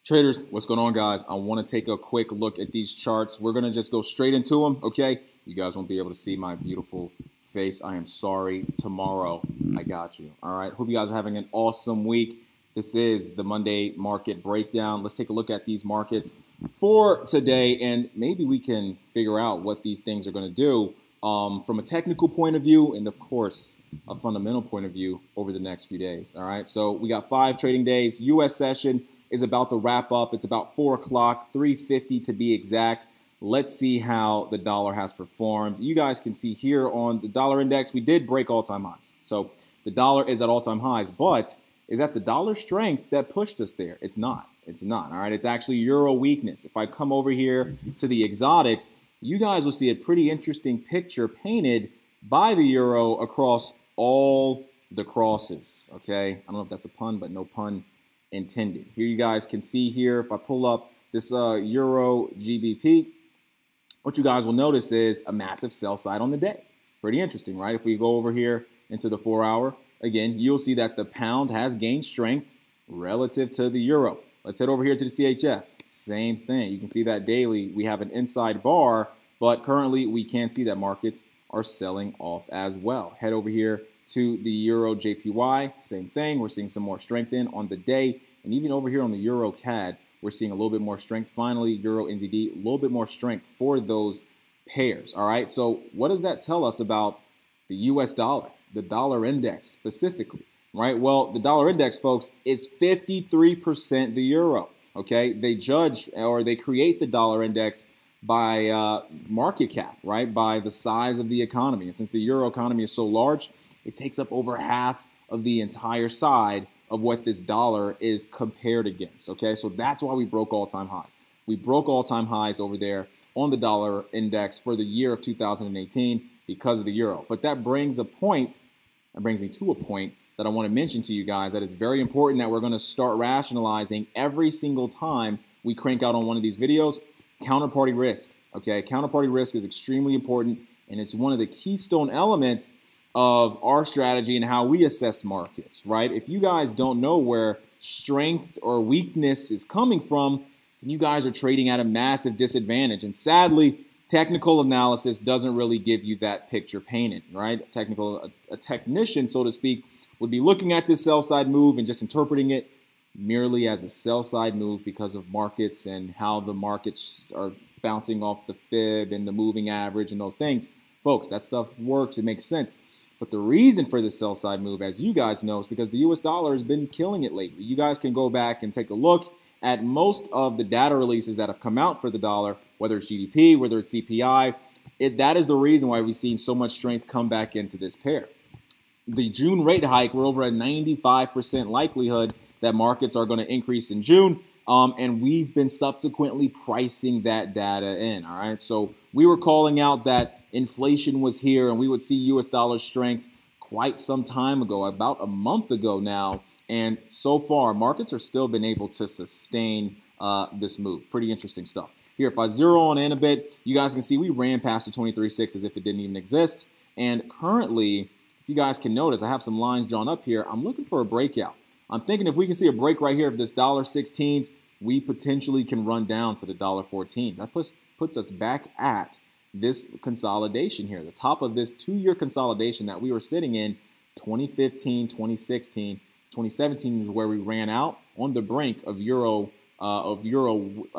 Traders, what's going on, guys? I want to take a quick look at these charts. We're going to just go straight into them, okay? You guys won't be able to see my beautiful face. I am sorry. Tomorrow, I got you. All right? Hope you guys are having an awesome week. This is the Monday market breakdown. Let's take a look at these markets for today, and maybe we can figure out what these things are going to do from a technical point of view and, of course, a fundamental point of view over the next few days. All right? So we got 5 trading days. U.S. session is about to wrap up. It's about 4 o'clock, 3:50 to be exact. Let's see how the dollar has performed. You guys can see here on the dollar index, we did break all-time highs. So the dollar is at all-time highs, but is that the dollar strength that pushed us there? It's not. It's not, all right? It's actually euro weakness. If I come over here to the exotics, you guys will see a pretty interesting picture painted by the euro across all the crosses, okay? I don't know if that's a pun, but no pun intended. Here you guys can see here, if I pull up this Euro GBP, what you guys will notice is a massive sell side on the day. Pretty interesting, right? If we go over here into the 4-hour, again, you'll see that the pound has gained strength relative to the euro. Let's head over here to the CHF. Same thing. You can see that daily we have an inside bar, but currently we can see that markets are selling off as well. Head over here to the Euro JPY, same thing. We're seeing some more strength in on the day. And even over here on the Euro CAD, we're seeing a little bit more strength. Finally, Euro NZD, a little bit more strength for those pairs. All right, so what does that tell us about the US dollar, the dollar index specifically? Right, well, the dollar index, folks, is 53% the euro. Okay, they judge or they create the dollar index by market cap, right, by the size of the economy. And since the euro economy is so large, it takes up over half of the entire side of what this dollar is compared against, okay? So that's why we broke all-time highs. We broke all-time highs over there on the dollar index for the year of 2018 because of the euro. But that brings me to a point that I want to mention to you guys that it's very important that we're going to start rationalizing every single time we crank out on one of these videos, counterparty risk, okay? Counterparty risk is extremely important, and it's one of the keystone elements of our strategy and how we assess markets, right? If you guys don't know where strength or weakness is coming from, then you guys are trading at a massive disadvantage. And sadly, technical analysis doesn't really give you that picture painted, right? A technician, so to speak, would be looking at this sell side move and just interpreting it merely as a sell side move because of markets and how the markets are bouncing off the fib and the moving average and those things. Folks, that stuff works. It makes sense. But the reason for this sell side move, as you guys know, is because the US dollar has been killing it lately. You guys can go back and take a look at most of the data releases that have come out for the dollar, whether it's GDP, whether it's CPI. That is the reason why we've seen so much strength come back into this pair. The June rate hike, we're over a 95% likelihood that markets are going to increase in June. And we've been subsequently pricing that data in, all right? So we were calling out that inflation was here and we would see US dollar strength quite some time ago, about a month ago now. And so far, markets are still been able to sustain this move. Pretty interesting stuff. Here, if I zero on in a bit, you guys can see we ran past the 23.6 as if it didn't even exist. And currently, if you guys can notice, I have some lines drawn up here. I'm looking for a breakout. I'm thinking if we can see a break right here of this $1.16s, we potentially can run down to the $1.14s. That puts us back at this consolidation here, the top of this 2-year consolidation that we were sitting in 2015, 2016, 2017 is where we ran out on the brink of euro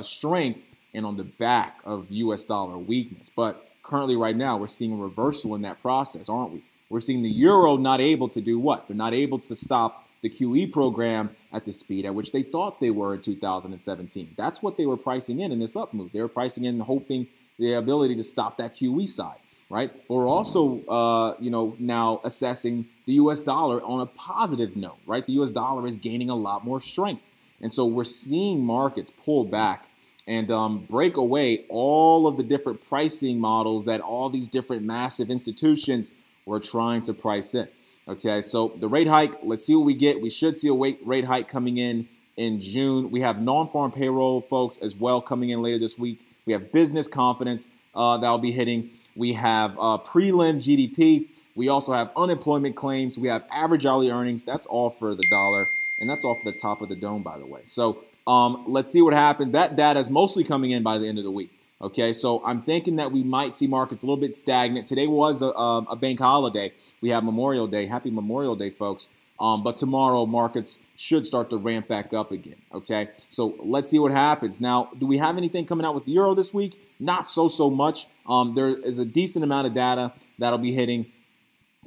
strength and on the back of US dollar weakness. But currently right now we're seeing a reversal in that process, aren't we? We're seeing the euro not able to do what? They're not able to stop the QE program at the speed at which they thought they were in 2017. That's what they were pricing in this up move. They were pricing in hoping the ability to stop that QE side, right? But we're also, now assessing the US dollar on a positive note, right? The US dollar is gaining a lot more strength. And so we're seeing markets pull back and break away all of the different pricing models that all these different massive institutions were trying to price in. Okay, so the rate hike, let's see what we get. We should see a rate hike coming in June. We have non-farm payroll, folks, as well coming in later this week. We have business confidence that'll be hitting. We have prelim GDP. We also have unemployment claims. We have average hourly earnings. That's all for the dollar. And that's off the top of the dome, by the way. So let's see what happens. That data is mostly coming in by the end of the week. Okay, so I'm thinking that we might see markets a little bit stagnant. Today was a bank holiday. We have Memorial Day. Happy Memorial Day, folks. But tomorrow, markets should start to ramp back up again, okay? So let's see what happens. Now, do we have anything coming out with the euro this week? Not so much. There is a decent amount of data that'll be hitting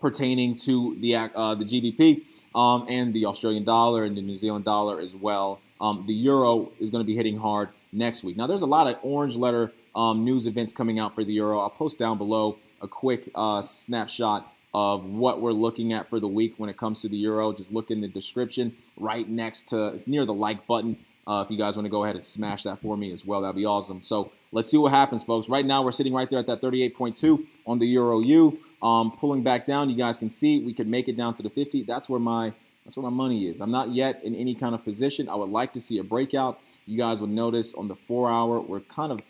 pertaining to the GBP and the Australian dollar and the New Zealand dollar as well. The euro is going to be hitting hard next week. Now, there's a lot of orange letter news events coming out for the euro. I'll post down below a quick snapshot of what we're looking at for the week when it comes to the euro. Just look in the description right next to, it's near the like button. If you guys want to go ahead and smash that for me as well, that'd be awesome. So let's see what happens, folks. Right now, we're sitting right there at that 38.2 on the euro-U. Pulling back down, you guys can see we could make it down to the 50. That's where my money is. I'm not yet in any kind of position. I would like to see a breakout. You guys would notice on the 4-hour, we're kind of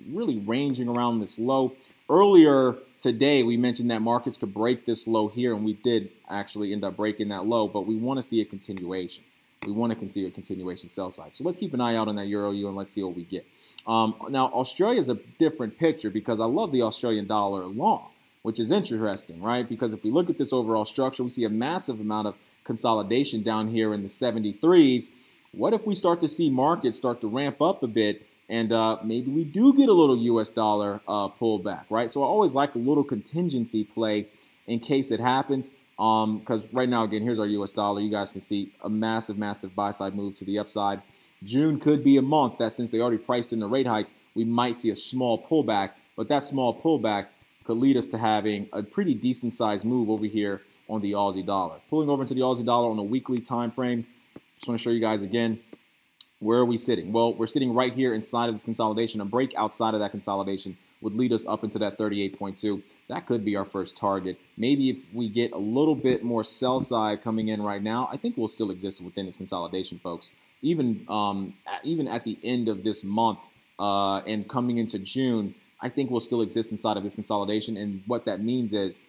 really ranging around this low. Earlier today, we mentioned that markets could break this low here, and we did actually end up breaking that low, but we want to see a continuation. We want to see a continuation sell side. So let's keep an eye out on that euro-U and let's see what we get. Now, Australia is a different picture because I love the Australian dollar long, which is interesting, right? Because if we look at this overall structure, we see a massive amount of consolidation down here in the 73s. What if we start to see markets start to ramp up a bit and maybe we do get a little US dollar pullback, right? So I always like a little contingency play in case it happens. Because right now, again, here's our US dollar. You guys can see a massive buy side move to the upside. June could be a month that since they already priced in the rate hike, we might see a small pullback. But that small pullback could lead us to having a pretty decent sized move over here on the Aussie dollar. Pulling over into the Aussie dollar on a weekly time frame. Just want to show you guys again. Where are we sitting? Well, we're sitting right here inside of this consolidation. A break outside of that consolidation would lead us up into that 38.2. That could be our first target. Maybe if we get a little bit more sell side coming in right now, I think we'll still exist within this consolidation, folks. Even at the end of this month and coming into June, I think we'll still exist inside of this consolidation. And what that means is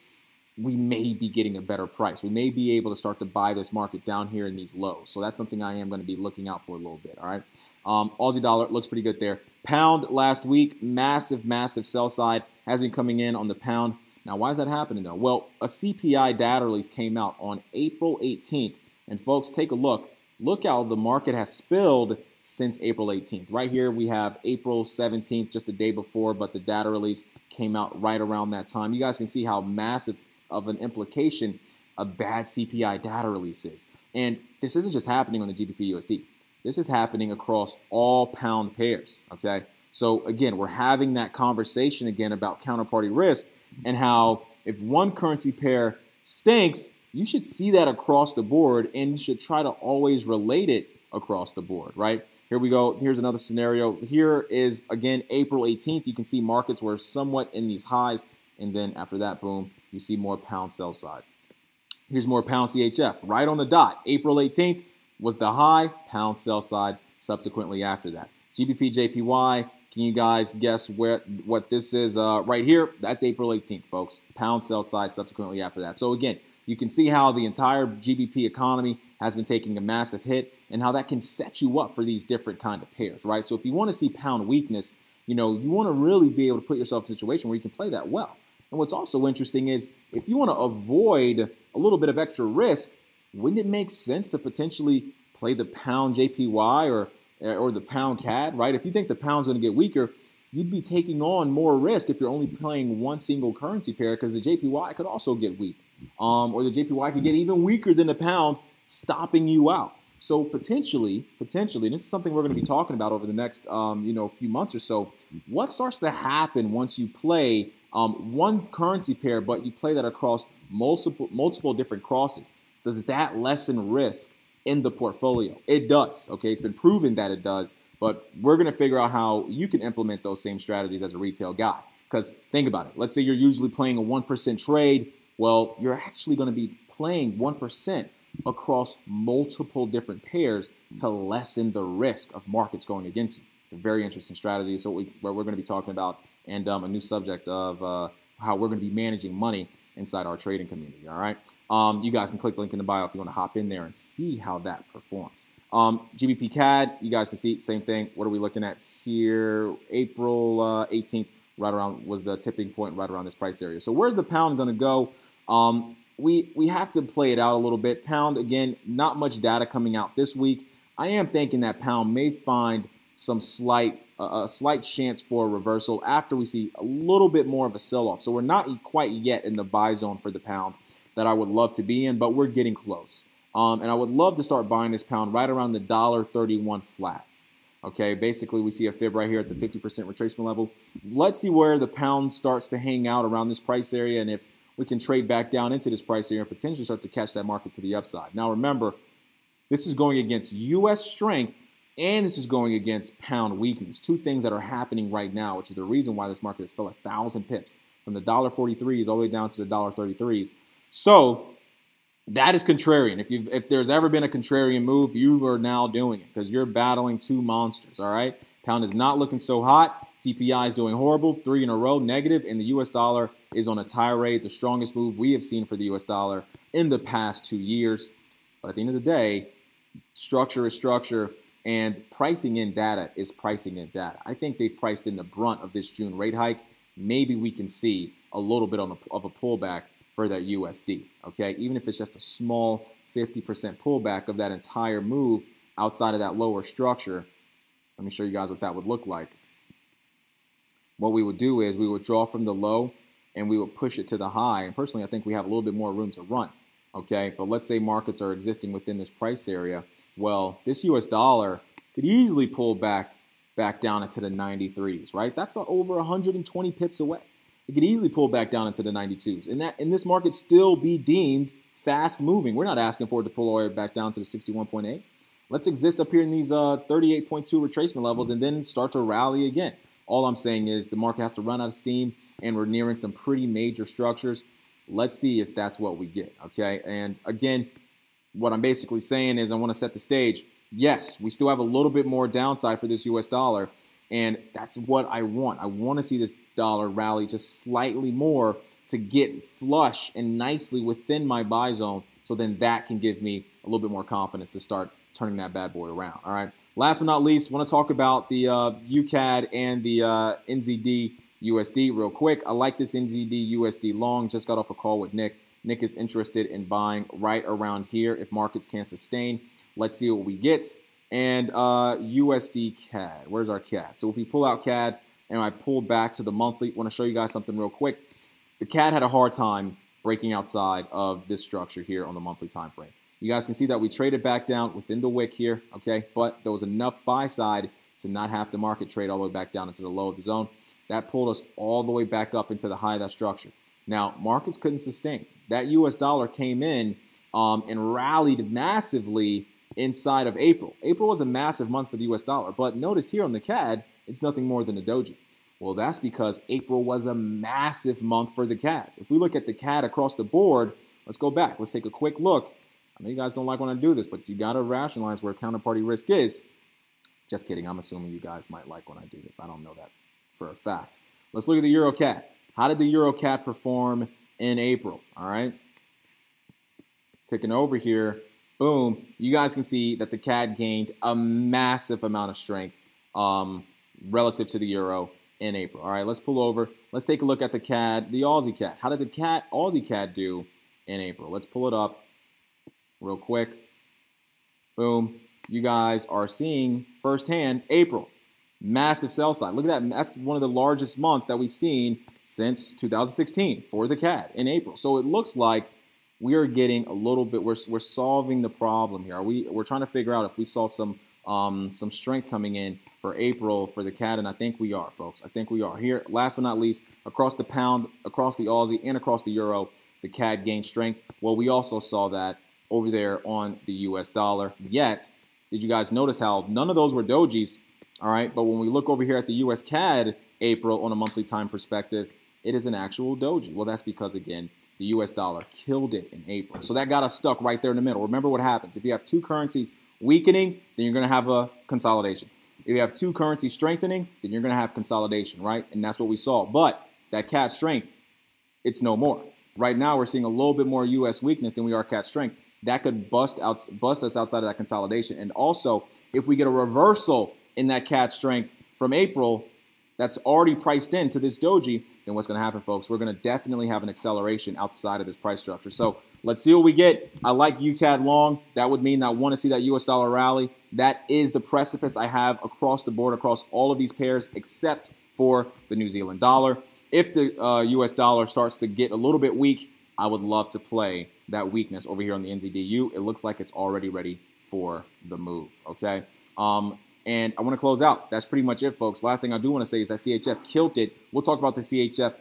we may be getting a better price. We may be able to start to buy this market down here in these lows. So that's something I am going to be looking out for a little bit, all right? Aussie dollar looks pretty good there. Pound last week, massive sell side has been coming in on the pound. Now, why is that happening, though? Well, a CPI data release came out on April 18th. And, folks, take a look. Look how the market has spilled since April 18th. Right here, we have April 17th, just the day before, but the data release came out right around that time. You guys can see how massive of an implication a bad CPI data release is. And this isn't just happening on the GBP USD. This is happening across all pound pairs, okay? So again, we're having that conversation again about counterparty risk and how if one currency pair stinks, you should see that across the board and you should try to always relate it across the board, right? Here we go. Here's another scenario. Here is, again, April 18th. You can see markets were somewhat in these highs. And then after that, boom, you see more pound sell side. Here's more pound CHF right on the dot. April 18th was the high, pound sell side subsequently after that. GBP JPY, can you guys guess what this is right here? That's April 18th, folks. Pound sell side subsequently after that. So again, you can see how the entire GBP economy has been taking a massive hit and how that can set you up for these different kind of pairs, right? So if you want to see pound weakness, you know, you want to really be able to put yourself in a situation where you can play that well. And what's also interesting is if you want to avoid a little bit of extra risk, wouldn't it make sense to potentially play the pound JPY or the pound CAD, right? If you think the pound's going to get weaker, you'd be taking on more risk if you're only playing one single currency pair because the JPY could also get weak. Or the JPY could get even weaker than the pound, stopping you out. So potentially, and this is something we're going to be talking about over the next few months or so, what starts to happen once you play one currency pair, but you play that across multiple different crosses? Does that lessen risk in the portfolio? It does, okay? It's been proven that it does, but we're going to figure out how you can implement those same strategies as a retail guy. Because think about it. Let's say you're usually playing a 1% trade. Well, you're actually going to be playing 1% across multiple different pairs to lessen the risk of markets going against you. It's a very interesting strategy. So what we're going to be talking about, and a new subject of how we're going to be managing money inside our trading community. All right. You guys can click the link in the bio if you want to hop in there and see how that performs. GBP CAD, you guys can see same thing. What are we looking at here? April 18th, right around was the tipping point, right around this price area. So where's the pound going to go? We have to play it out a little bit. Pound, again, not much data coming out this week. I am thinking that pound may find some a slight chance for a reversal after we see a little bit more of a sell-off. So we're not quite yet in the buy zone for the pound that I would love to be in, but we're getting close. And I would love to start buying this pound right around the $1.31 flats. Okay, basically we see a fib right here at the 50% retracement level. Let's see where the pound starts to hang out around this price area, and if we can trade back down into this price area and potentially start to catch that market to the upside. Now remember, this is going against U.S. strength, and this is going against pound weakness. Two things that are happening right now, which is the reason why this market has fell 1,000 pips from the $1.43s all the way down to the $1.33s. So that is contrarian. If there's ever been a contrarian move, you are now doing it because you're battling two monsters, all right? Pound is not looking so hot. CPI is doing horrible, 3 in a row negative, and the U.S. dollar is on a tirade, the strongest move we have seen for the U.S. dollar in the past 2 years. But at the end of the day, structure is structure, and pricing in data is pricing in data. I think they've priced in the brunt of this June rate hike. Maybe we can see a little bit of a pullback for that USD, okay? Even if it's just a small 50% pullback of that entire move outside of that lower structure. Let me show you guys what that would look like. What we would do is we would draw from the low and we would push it to the high. And personally, I think we have a little bit more room to run, okay? But let's say markets are existing within this price area. Well, this US dollar could easily pull back down into the 93s, right? That's over 120 pips away. It could easily pull back down into the 92s. And this market still be deemed fast moving. We're not asking for it to pull all the way back down to the 61.8. Let's exist up here in these 38.2 retracement levels and then start to rally again. All I'm saying is the market has to run out of steam, and we're nearing some pretty major structures. Let's see if that's what we get, okay? And again, what I'm basically saying is I want to set the stage. Yes, we still have a little bit more downside for this US dollar, and that's what I want. I want to see this dollar rally just slightly more to get flush and nicely within my buy zone, so then that can give me a little bit more confidence to start turning that bad boy around. All right. Last but not least, I want to talk about the UCAD and the NZD USD real quick. I like this NZD USD long. Just got off a call with Nick. Nick is interested in buying right around here if markets can sustain. Let's see what we get. And USD CAD. Where's our CAD? So if we pull out CAD and I pull back to the monthly, I want to show you guys something real quick. The CAD had a hard time breaking outside of this structure here on the monthly time frame. You guys can see that we traded back down within the wick here, okay? But there was enough buy side to not have the market trade all the way back down into the low of the zone. That pulled us all the way back up into the high of that structure. Now, markets couldn't sustain. That US dollar came in and rallied massively inside of April. April was a massive month for the US dollar, but notice here on the CAD, it's nothing more than a doji. Well, that's because April was a massive month for the CAD. If we look at the CAD across the board, let's go back. Let's take a quick look. I know you guys don't like when I do this, but you got to rationalize where counterparty risk is. Just kidding. I'm assuming you guys might like when I do this. I don't know that for a fact. Let's look at the Euro CAD. How did the Euro CAD perform in April? All right. Ticking over here. Boom. You guys can see that the CAD gained a massive amount of strength relative to the Euro in April. All right. Let's pull over. Let's take a look at the CAD, the Aussie CAD. How did the Aussie CAD do in April? Let's pull it up real quick. Boom. You guys are seeing firsthand April. Massive sell side. Look at that. That's one of the largest months that we've seen since 2016 for the CAD in April. So it looks like we are getting a little bit, we're solving the problem here. We're trying to figure out if we saw some strength coming in for April for the CAD, and I think we are, folks. I think we are. Here, last but not least, across the pound, across the Aussie, and across the Euro, the CAD gained strength. Well, we also saw that over there on the US dollar. Yet, did you guys notice how none of those were dojis? All right, but when we look over here at the US CAD April on a monthly time perspective, it is an actual doji. Well, that's because, again, the US dollar killed it in April. So that got us stuck right there in the middle. Remember what happens. If you have two currencies weakening, then you're going to have a consolidation. If you have two currencies strengthening, then you're going to have consolidation, right? And that's what we saw. But that CAD strength it's no more. Right now, we're seeing a little bit more U.S. weakness than we are CAD strength. That could bust us outside of that consolidation. And also, if we get a reversal in that CAD strength from April, that's already priced into this doji, then what's going to happen, folks? We're going to definitely have an acceleration outside of this price structure. So let's see what we get. I like UCAD long. That would mean I want to see that US dollar rally. That is the precipice I have across the board, across all of these pairs, except for the New Zealand dollar. If the US dollar starts to get a little bit weak, I would love to play that weakness over here on the NZDU. It looks like it's already ready for the move, okay? And I want to close out. That's pretty much it, folks. Last thing I do want to say is that CHF killed it. We'll talk about the CHF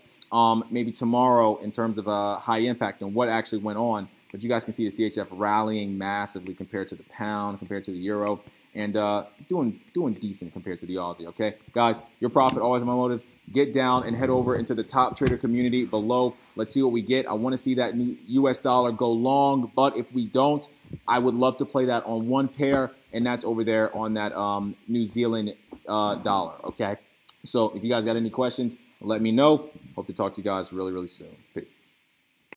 maybe tomorrow in terms of high impact and what actually went on. But you guys can see the CHF rallying massively compared to the pound, compared to the euro, and doing decent compared to the Aussie, okay? Guys, your profit, always my motive. Get down and head over into the top trader community below. Let's see what we get. I want to see that new US dollar go long, but if we don't, I would love to play that on one pair, and that's over there on that New Zealand dollar, okay? So if you guys got any questions, let me know. Hope to talk to you guys really, really soon. Peace.